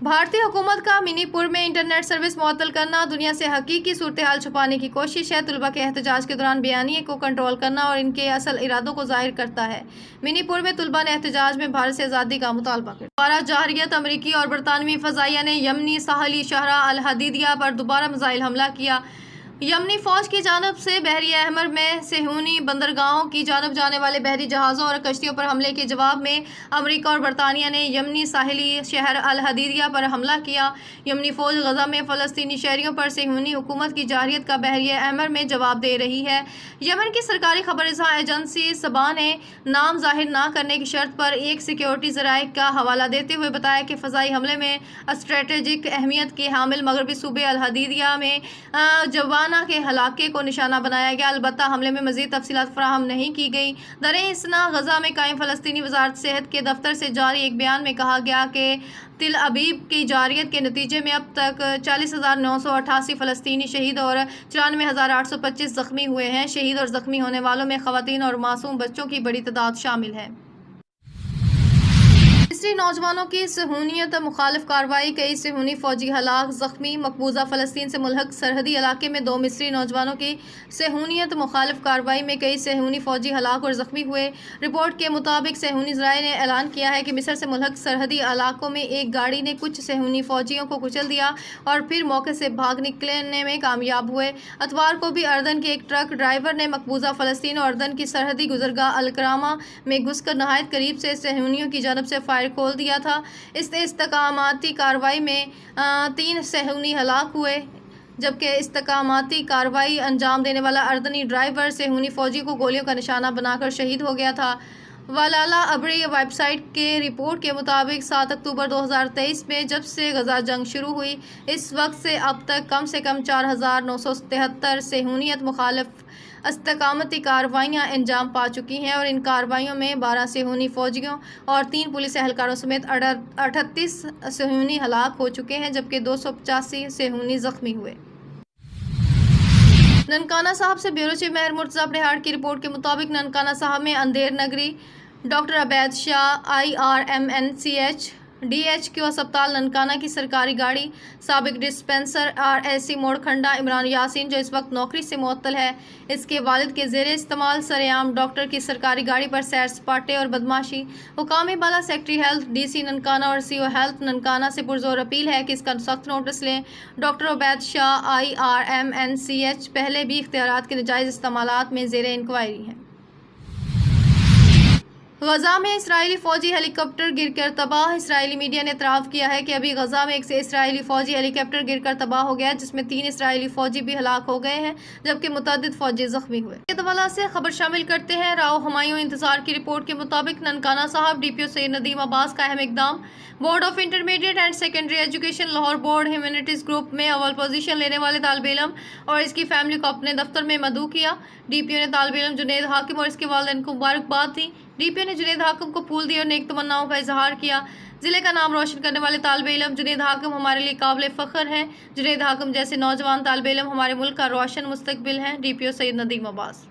بھارتی حکومت کا منی پور میں انٹرنیٹ سروس معطل کرنا دنیا سے حقیقی صورتحال چھپانے کی کوشش ہے۔ طلباء کے احتجاج کے دوران بیانیے کو کنٹرول کرنا اور ان کے اصل ارادوں کو ظاہر کرتا ہے۔ منی پور میں طلباء نے احتجاج میں بھارت سے آزادی کا مطالبہ کیا۔ دوبارہ جارحیت امریکی اور برطانوی فضائیہ نے یمنی ساحلی شہر الحدیدیہ پر دوبارہ میزائل حملہ کیا۔ یمنی فوج کی جانب سے بحیرہ احمر میں صہیونی بندرگاہوں کی جانب جانے والے بحری جہازوں اور کشتیوں پر حملے کے جواب میں امریکہ اور برطانیہ نے یمنی ساحلی شہر الحدیدیہ پر حملہ کیا۔ یمنی فوج غزہ میں فلسطینی شہریوں پر صہیونی حکومت کی جارحیت کا بحیرہ احمر میں جواب دے رہی ہے۔ یمن کی سرکاری خبر رساں ایجنسی سبا نے نام ظاہر نہ کرنے کی شرط پر ایک سیکیورٹی ذرائع کا حوالہ دیتے ہوئے بتایا کہ فضائی حملے میں اسٹریٹجک اہمیت کے حامل مغربی صوبے الحدیدیہ میں جوانہ کے علاقے کو نشانہ بنایا گیا، البتہ حملے میں مزید تفصیلات فراہم نہیں کی گئی۔ دریں اثنا غزہ میں قائم فلسطینی وزارت صحت کے دفتر سے جاری ایک بیان میں کہا گیا کہ تل ابیب کی جارحیت کے نتیجے میں اب تک 40,988 فلسطینی شہید اور 94,825 زخمی ہوئے ہیں۔ شہید اور زخمی ہونے والوں میں خواتین اور معصوم بچوں کی بڑی تعداد شامل ہے۔ مصری نوجوانوں کی صہیونیت مخالف کارروائی، کئی صہیونی فوجی ہلاک زخمی۔ مقبوضہ فلسطین سے ملحق سرحدی علاقے میں 2 مصری نوجوانوں کی صہیونیت مخالف کارروائی میں کئی صہیونی فوجی ہلاک اور زخمی ہوئے۔ رپورٹ کے مطابق صہیونی ذرائع نے اعلان کیا ہے کہ مصر سے ملحق سرحدی علاقوں میں ایک گاڑی نے کچھ صہیونی فوجیوں کو کچل دیا اور پھر موقع سے بھاگ نکلنے میں کامیاب ہوئے۔ اتوار کو بھی اردن کے ایک ٹرک ڈرائیور نے مقبوضہ فلسطین اور اردن کی سرحدی گزرگاہ الکرامہ میں گھس کر نہایت قریب سے صہیونیوں کی جانب سے فائر کھول دیا تھا۔ اس استحکاماتی کارروائی میں 3 صہیونی ہلاک ہوئے، جبکہ استحکاماتی کارروائی انجام دینے والا اردنی ڈرائیور صہیونی فوجیوں کو گولیوں کا نشانہ بنا کر شہید ہو گیا تھا۔ ولالا عبری ویب سائٹ کے رپورٹ کے مطابق 7 اکتوبر 2023 میں جب سے غزہ جنگ شروع ہوئی، اس وقت سے اب تک کم سے کم 4,973 صہیونیت مخالف استحکاماتی کارروائیاں انجام پا چکی ہیں اور ان کارروائیوں میں 12 صہیونی فوجیوں اور 3 پولیس اہلکاروں سمیت 38 صہیونی ہلاک ہو چکے ہیں، جبکہ 285 صہیونی زخمی ہوئے۔ ننکانہ صاحب سے بیورو چیف ماہر مرتضیٰ پریہاڑ کی رپورٹ کے مطابق ننکانہ صاحب میں اندھیر نگری ڈاکٹر عبید شاہ IRMNCH DHQ ہسپتال ننکانہ کی سرکاری گاڑی سابق ڈسپنسر RSC موڑ کھنڈا عمران یاسین جو اس وقت نوکری سے معطل ہے، اس کے والد کے زیر استعمال سرعام ڈاکٹر کی سرکاری گاڑی پر سیر سپاٹے اور بدماشی۔ حکام بالا سیکرٹری ہیلتھ DC ننکانہ اور CO ہیلتھ ننکانہ سے پرزور اپیل ہے کہ اس کا سخت نوٹس لیں۔ ڈاکٹر عبید شاہ IRMNCH پہلے بھی اختیارات کے ناجائز استعمالات میں زیر انکوائری ہیں۔ غزہ میں اسرائیلی فوجی ہیلی کاپٹر گر کر تباہ۔ اسرائیلی میڈیا نے اعتراف کیا ہے کہ ابھی غزہ میں ایک اسرائیلی فوجی ہیلی کاپٹر گر کر تباہ ہو گیا، جس میں 3 اسرائیلی فوجی بھی ہلاک ہو گئے ہیں، جبکہ متعدد فوجی زخمی ہوئے۔ اس حوالے سے خبر شامل کرتے ہیں راؤ ہمایوں انتظار کی رپورٹ کے مطابق ننکانہ صاحب DPO سید ندیم عباس کا اہم اقدام۔ Board of intermediate and secondary education Lahore board humanities group میں اول پوزیشن لینے والے طالب علم اور اس کی فیملی کو اپنے دفتر میں مدعو کیا۔ DPO نے طالب علم جنید حاکم اور اس کے والدین کو مبارکباد دی۔ DPO نے جنید حاکم کو پھول دیے اور نیک تمناؤں کا اظہار کیا۔ ضلع کا نام روشن کرنے والے طالب علم جنید حاکم ہمارے لیے قابل فخر ہیں۔ جنید حاکم جیسے نوجوان طالب علم ہمارے ملک کا روشن مستقبل ہیں۔ DPO سید ندیم عباس۔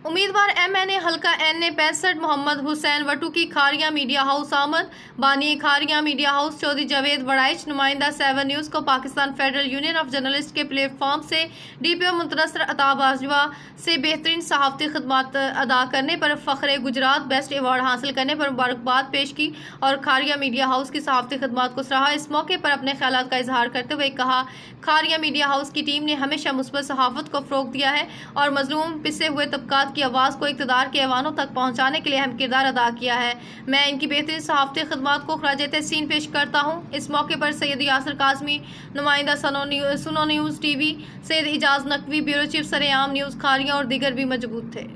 امیدوار MNA حلقہ N نے 65 محمد حسین وٹو کی کھاریاں میڈیا ہاؤس آمد۔ بانی کھاریاں میڈیا ہاؤس چودھری جاوید وڑائچ نمائندہ 7 نیوز کو Pakistan federal union of journalist کے پلیٹ فارم سے DPO منتصر عطا باجوہ سے بہترین صحافتی خدمات ادا کرنے پر فخر گجرات بیسٹ ایوارڈ حاصل کرنے پر مبارکباد پیش کی اور کھاریاں میڈیا ہاؤس کی صحافتی خدمات کو سراہا۔ اس موقع پر اپنے خیالات کا اظہار کرتے ہوئے کہا، کھاریاں میڈیا ہاؤس کی ٹیم نے ہمیشہ مثبت صحافت کو فروغ دیا ہے اور مظلوم پسے ہوئے طبقات کی آواز کو اقتدار کے ایوانوں تک پہنچانے کے لیے اہم کردار ادا کیا ہے۔ میں ان کی بہترین صحافتی خدمات کو خراج تحسین پیش کرتا ہوں۔ اس موقع پر سید یاسر کاظمی نمائندہ سنو نیوز TV، سید اعجاز نقوی بیورو چیف سرعام نیوز کھاریاں اور دیگر بھی موجود تھے۔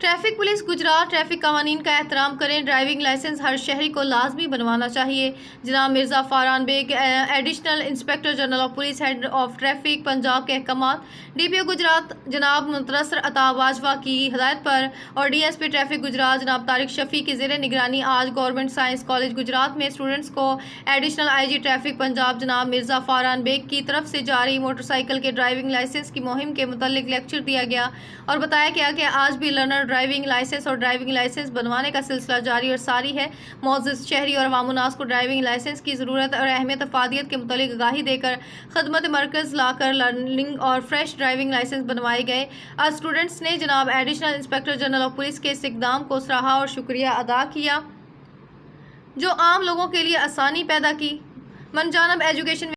ٹریفک پولیس گجرات ٹریفک قوانین کا احترام کریں، ڈرائیونگ لائسنس ہر شہری کو لازمی بنوانا چاہیے۔ جناب Mirza Faran Baig additional inspector general of police head of traffic Punjab کے احکامات۔ DPO گجرات جناب منتصر عطا باجوہ کی ہدایت پر اور DSP ٹریفک گجرات جناب طارق شفیع کی زیر نگرانی آج گورنمنٹ سائنس کالج گجرات میں اسٹوڈنٹس کو ایڈیشنل IG ٹریفک پنجاب جناب مرزا فاران بیگ کی طرف سے جاری موٹر سائیکل کے ڈرائیونگ لائسنس کی مہم کے متعلق لیکچر دیا گیا اور بتایا گیا کہ آج بھی لرنر ڈرائیونگ لائسنس اور ڈرائیونگ لائسنس بنوانے کا سلسلہ جاری اور ساری ہے۔ معزز شہری اور عوام الناس کو ڈرائیونگ لائسنس کی ضرورت اور اہمیت افادیت کے متعلق آگاہی دے کر خدمت مرکز لا کر لرننگ اور فریش ڈرائیونگ لائسنس بنوائے گئے۔ اسٹوڈنٹس نے جناب additional inspector general of police کے اس اقدام کو سراہا اور شکریہ ادا کیا جو عام لوگوں کے لیے آسانی پیدا کی۔ من جانب ایجوکیشن